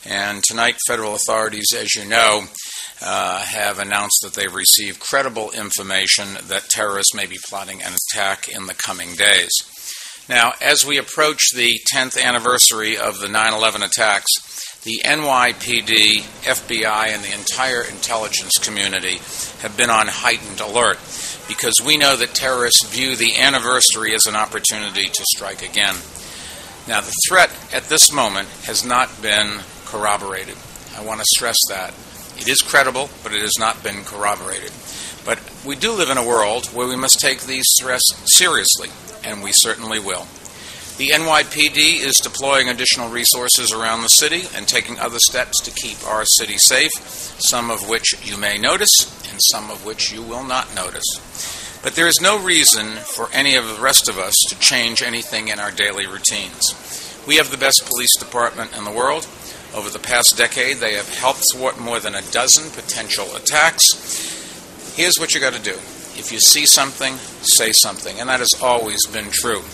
And tonight, federal authorities, as you know, have announced that they've received credible information that terrorists may be plotting an attack in the coming days. Now, as we approach the 10th anniversary of the 9/11 attacks, the NYPD, FBI, and the entire intelligence community have been on heightened alert because we know that terrorists view the anniversary as an opportunity to strike again. Now, the threat at this moment has not been corroborated. I want to stress that. It is credible, but it has not been corroborated. But we do live in a world where we must take these threats seriously, and we certainly will. The NYPD is deploying additional resources around the city and taking other steps to keep our city safe, some of which you may notice and some of which you will not notice. But there is no reason for any of the rest of us to change anything in our daily routines. We have the best police department in the world. Over the past decade, they have helped thwart more than a dozen potential attacks. Here's what you got to do. If you see something, say something, and that has always been true.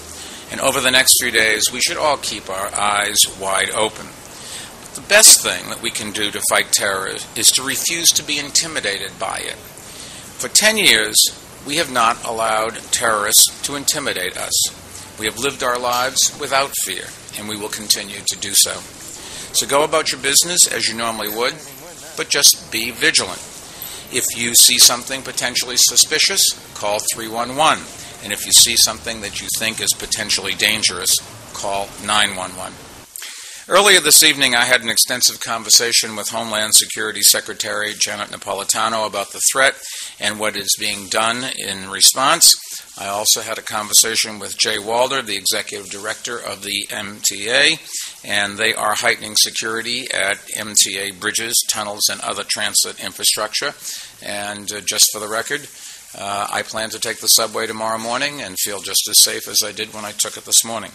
And over the next few days, we should all keep our eyes wide open. But the best thing that we can do to fight terror is to refuse to be intimidated by it. For 10 years, we have not allowed terrorists to intimidate us. We have lived our lives without fear, and we will continue to do so. So go about your business as you normally would, but just be vigilant. If you see something potentially suspicious, call 311. And if you see something that you think is potentially dangerous, call 911. Earlier this evening, I had an extensive conversation with Homeland Security Secretary Janet Napolitano about the threat and what is being done in response. I also had a conversation with Jay Walder, the Executive Director of the MTA, and they are heightening security at MTA bridges, tunnels, and other transit infrastructure. And just for the record, I plan to take the subway tomorrow morning and feel just as safe as I did when I took it this morning.